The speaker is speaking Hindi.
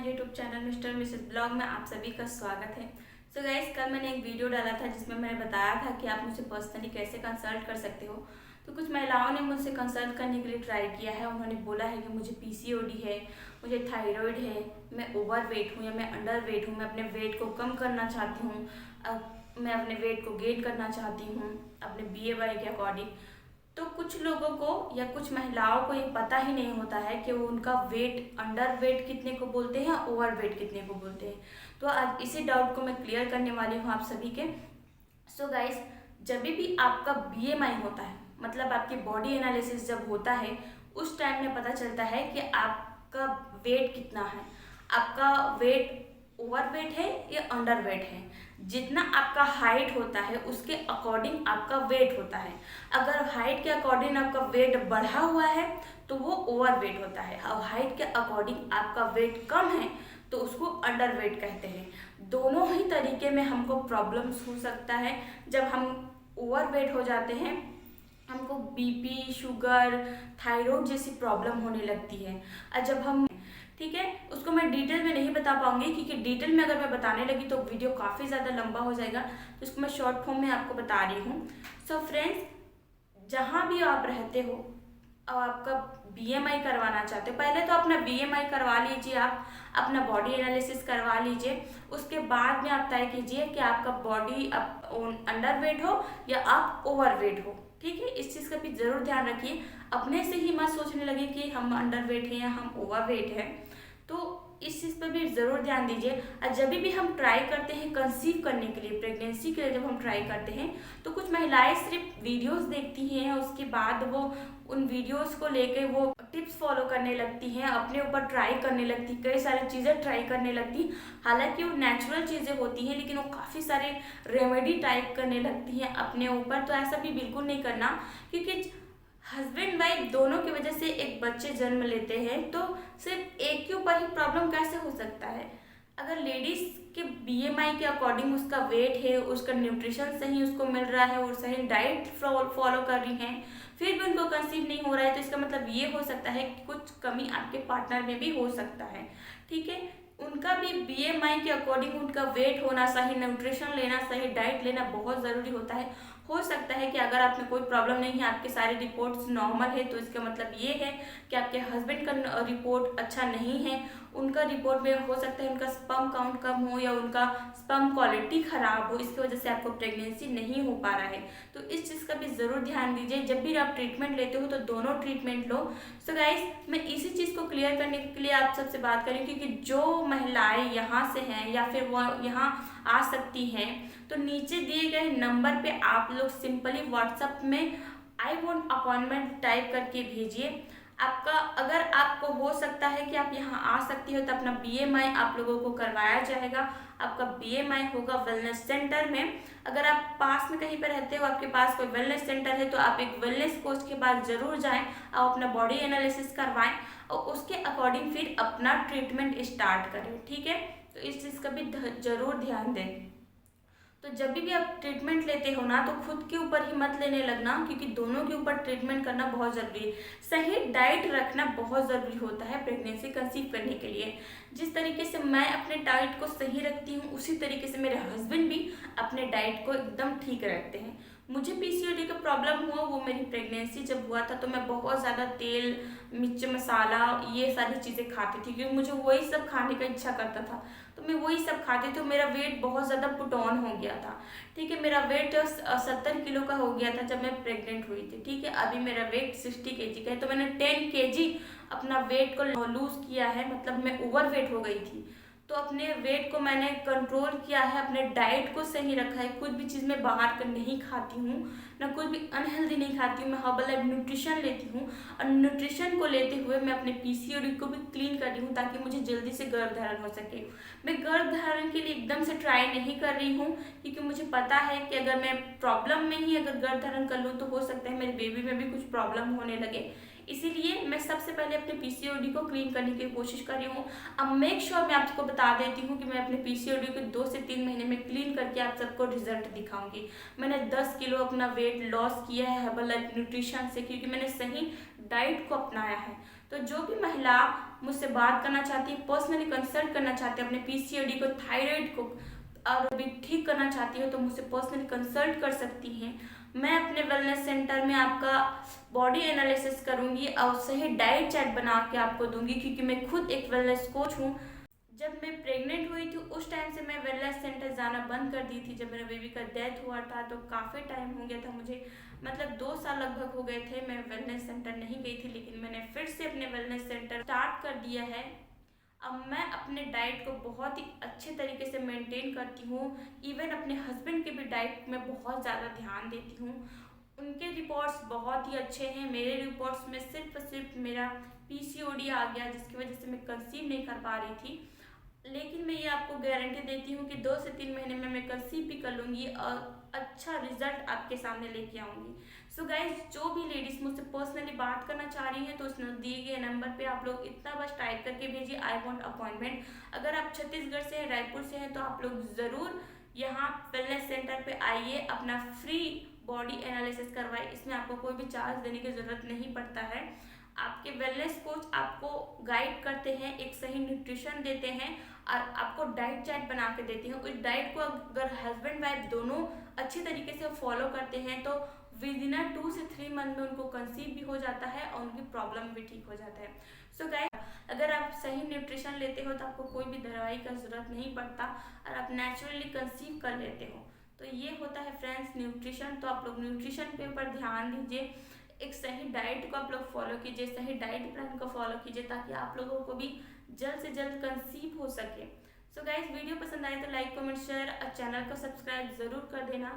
मेरे YouTube channel mister Mrs blog में आप सभी का स्वागत है। सो गाइस, कल मैंने एक वीडियो डाला था जिसमें मैंने बताया था कि आप मुझसे पर्सनली कैसे कंसल्ट कर सकते हो। तो कुछ महिलाओं ने मुझसे कंसल्ट करने के लिए ट्राई किया है। उन्होंने बोला है कि मुझे पीसीओडी है, मुझे थायराइड है, मैं ओवर वेट हूँ या मैं अंडर वेट हूँ, मैं अपने वेट को कम करना चाहती हूँ, मैं अपने वेट को गेन करना चाहती हूँ अपने बीएमआई के अकॉर्डिंग। तो कुछ लोगों को या कुछ महिलाओं को ये पता ही नहीं होता है कि वो उनका वेट अंडर वेट कितने को बोलते हैं, ओवर वेट कितने को बोलते हैं। तो आज इसी डाउट को मैं क्लियर करने वाली हूँ आप सभी के। सो गाइस, जब भी आपका बीएमआई होता है, मतलब आपकी बॉडी एनालिसिस जब होता है, उस टाइम में पता चलता है कि आपका वेट कितना है। आपका वेट ओवर वेट है या अंडर वेट है। जितना आपका हाइट होता है उसके अकॉर्डिंग आपका वेट होता है। अगर हाइट के अकॉर्डिंग आपका वेट बढ़ा हुआ है तो वो ओवर वेट होता है, और हाइट के अकॉर्डिंग आपका वेट कम है तो उसको अंडर वेट कहते हैं। दोनों ही तरीके में हमको प्रॉब्लम्स हो सकता है। जब हम ओवर वेट हो जाते हैं, हमको बीपी, शुगर, थायराइड जैसी प्रॉब्लम होने लगती है। और जब हम, ठीक है, उसको मैं डिटेल में नहीं बता पाऊंगी क्योंकि डिटेल में अगर मैं बताने लगी तो वीडियो काफ़ी ज़्यादा लंबा हो जाएगा, तो इसको मैं शॉर्ट फॉर्म में आपको बता रही हूँ। सो फ्रेंड्स, जहाँ भी आप रहते हो और आपका बीएमआई करवाना चाहते हो, पहले तो अपना बीएमआई करवा लीजिए, आप अपना बॉडी एनालिसिस करवा लीजिए। उसके बाद में आप तय कीजिए कि आपका बॉडी अंडर वेट हो या आप ओवर वेट हो। ठीक है, इस चीज़ का भी ज़रूर ध्यान रखिए। अपने से ही मत सोचने लगे कि हम अंडर वेट हैं या हम ओवर वेट हैं। तो इस चीज़ पर भी ज़रूर ध्यान दीजिए। और जब भी हम ट्राई करते हैं कंसीव करने के लिए, प्रेगनेंसी के लिए जब हम ट्राई करते हैं, तो कुछ महिलाएं सिर्फ वीडियोस देखती हैं, उसके बाद वो उन वीडियोस को लेके वो टिप्स फॉलो करने लगती हैं, अपने ऊपर ट्राई करने लगती, कई सारी चीज़ें ट्राई करने लगती। हालांकि वो नेचुरल चीज़ें होती हैं, लेकिन वो काफ़ी सारे रेमेडी टाइप करने लगती हैं अपने ऊपर। तो ऐसा भी बिल्कुल नहीं करना, क्योंकि हस्बैंड वाइफ दोनों की वजह से एक बच्चे जन्म लेते हैं, तो सिर्फ एक के ऊपर ही प्रॉब्लम कैसे हो सकता है। अगर लेडीज के बीएमआई के अकॉर्डिंग उसका वेट है, उसका न्यूट्रिशन सही उसको मिल रहा है और सही डाइट फॉलो कर रही हैं, फिर भी उनको कंसीव नहीं हो रहा है, तो इसका मतलब ये हो सकता है कि कुछ कमी आपके पार्टनर में भी हो सकता है। ठीक है, उनका भी बीएमआई के अकॉर्डिंग उनका वेट होना, सही न्यूट्रिशन लेना, सही डाइट लेना बहुत ज़रूरी होता है। हो सकता है कि अगर आप में कोई प्रॉब्लम नहीं है, आपके सारे रिपोर्ट्स नॉर्मल है, तो इसका मतलब ये है कि आपके हस्बैंड का रिपोर्ट अच्छा नहीं है। उनका रिपोर्ट में हो सकता है उनका स्पर्म काउंट कम हो या उनका स्पर्म क्वालिटी खराब हो, इसकी वजह से आपको प्रेगनेंसी नहीं हो पा रहा है। तो इस चीज़ का भी ज़रूर ध्यान दीजिए। जब भी आप ट्रीटमेंट लेते हो तो दोनों ट्रीटमेंट लो। सो गाइस, मैं इसी चीज़ को क्लियर करने के लिए आप सबसे बात करें, क्योंकि जो महिलाएं यहाँ से हैं या फिर वो यहाँ आ सकती हैं, तो नीचे दिए गए नंबर पे आप लोग सिंपली व्हाट्सएप में आई वॉन्ट अपॉइंटमेंट टाइप करके भेजिए। आपका, अगर आपको हो सकता है कि आप यहाँ आ सकती हो, तो अपना बीएमआई आप लोगों को करवाया जाएगा। आपका बीएमआई होगा वेलनेस सेंटर में। अगर आप पास में कहीं पर रहते हो, आपके पास कोई वेलनेस सेंटर है, तो आप एक वेलनेस कोच के पास जरूर जाएं और अपना बॉडी एनालिसिस करवाएं और उसके अकॉर्डिंग फिर अपना ट्रीटमेंट स्टार्ट करें। ठीक है, तो इस चीज़ का भी जरूर ध्यान दें। तो जब भी आप ट्रीटमेंट लेते हो ना, तो खुद के ऊपर ही मत लेने लगना, क्योंकि दोनों के ऊपर ट्रीटमेंट करना बहुत ज़रूरी है। सही डाइट रखना बहुत ज़रूरी होता है प्रेगनेंसी कंसीव करने के लिए। जिस तरीके से मैं अपने डाइट को सही रखती हूँ, उसी तरीके से मेरे हस्बैंड भी अपने डाइट को एकदम ठीक रखते हैं। मुझे पीसीओडी का प्रॉब्लम हुआ वो मेरी प्रेगनेंसी जब हुआ था, तो मैं बहुत ज़्यादा तेल, मिर्च, मसाला, ये सारी चीज़ें खाती थी, क्योंकि मुझे वही सब खाने का इच्छा करता था। तो मैं वही सब खाती, तो मेरा वेट बहुत ज़्यादा पुट ऑन हो गया था। ठीक है, मेरा वेट 70 किलो का हो गया था जब मैं प्रेग्नेंट हुई थी। ठीक है, अभी मेरा वेट 60 केजी का है, तो मैंने 10 केजी अपना वेट को लूज़ किया है, मतलब मैं ओवर वेट हो गई थी। तो अपने वेट को मैंने कंट्रोल किया है, अपने डाइट को सही रखा है। कुछ भी चीज़ मैं बाहर का नहीं खाती हूँ, ना कुछ भी अनहेल्दी नहीं खाती हूँ। मैं हर्बल लाइफ न्यूट्रिशन लेती हूँ, और न्यूट्रिशन को लेते हुए मैं अपने पीसीओडी को भी क्लीन कर रही हूँ, ताकि मुझे जल्दी से गर्भधारण हो सके। मैं गर्भधारण के लिए एकदम से ट्राई नहीं कर रही हूँ, क्योंकि मुझे पता है कि अगर मैं प्रॉब्लम में ही अगर गर्भधारण कर लूँ, तो हो सकता है मेरे बेबी में भी कुछ प्रॉब्लम होने लगे। इसीलिए मैं सबसे पहले अपने पीसीओडी को क्लीन करने की कोशिश कर रही हूँ। अब मेक श्योर मैं आपको बता देती हूँ कि मैं अपने पीसीओडी को 2 से 3 महीने में क्लीन करके आप सबको रिजल्ट दिखाऊंगी। मैंने 10 किलो अपना वेट लॉस किया है हर्बल लाइफ न्यूट्रिशन से, क्योंकि मैंने सही डाइट को अपनाया है। तो जो भी महिला मुझसे बात करना चाहती है, पर्सनली कंसल्ट करना चाहती है, अपने पीसीओडी को, थायराइड को और भी ठीक करना चाहती हो तो मुझसे पर्सनली कंसल्ट कर सकती हैं। मैं अपने वेलनेस सेंटर में आपका बॉडी एनालिसिस करूंगी और सही डाइट चार्ट बना के आपको दूंगी, क्योंकि मैं खुद एक वेलनेस कोच हूँ। जब मैं प्रेग्नेंट हुई थी उस टाइम से मैं वेलनेस सेंटर जाना बंद कर दी थी। जब मेरा बेबी का डेथ हुआ था तो काफ़ी टाइम हो गया था मुझे, मतलब 2 साल लगभग हो गए थे मैं वेलनेस सेंटर नहीं गई थी। लेकिन मैंने फिर से अपने वेलनेस सेंटर स्टार्ट कर दिया है। अब मैं अपने डाइट को बहुत ही अच्छे तरीके से मेंटेन करती हूँ। इवन अपने हस्बैंड के भी डाइट में बहुत ज़्यादा ध्यान देती हूँ। उनके रिपोर्ट्स बहुत ही अच्छे हैं। मेरे रिपोर्ट्स में सिर्फ मेरा पीसीओडी आ गया, जिसकी वजह से मैं कंसीव नहीं कर पा रही थी। लेकिन मैं ये आपको गारंटी देती हूँ कि 2 से 3 महीने में मैं कंसीव भी कर लूँगी और अच्छा रिजल्ट आपके सामने लेके आऊँगी। सो गाइज, जो भी लेडीज़ मुझसे पर्सनली बात करना चाह रही हैं तो उस दिए गए नंबर पे आप लोग इतना बस टाइप करके भेजिए, आई वॉन्ट अपॉइंटमेंट। अगर आप छत्तीसगढ़ से हैं, रायपुर से हैं, तो आप लोग ज़रूर यहाँ वेलनेस सेंटर पे आइए, अपना फ्री बॉडी एनालिसिस करवाइए। इसमें आपको कोई भी चार्ज देने की ज़रूरत नहीं पड़ता है। आपके वेलनेस कोच आपको गाइड करते हैं, एक सही न्यूट्रिशन देते हैं और आपको डाइट चार्ट बना के देते हैं। उस डाइट को अगर हस्बैंड वाइफ दोनों अच्छी तरीके से फॉलो करते हैं तो विद इन 2 से 3 मंथ में उनको कंसीव भी हो जाता है और उनकी प्रॉब्लम भी ठीक हो जाता है। सो गाइस, अगर आप सही न्यूट्रिशन लेते हो तो आपको कोई भी दवाई का ज़रूरत नहीं पड़ता और आप नेचुरली कंसीव कर लेते हो। तो ये होता है फ्रेंड्स न्यूट्रिशन। तो आप लोग न्यूट्रिशन पे ऊपर ध्यान दीजिए, एक सही डाइट को आप लोग फॉलो कीजिए, सही डाइट प्लान को फॉलो कीजिए, ताकि आप लोगों को भी जल्द से जल्द कंसीव हो सके। सो गाइस, वीडियो पसंद आए तो लाइक, कमेंट, शेयर और चैनल को सब्सक्राइब ज़रूर कर देना।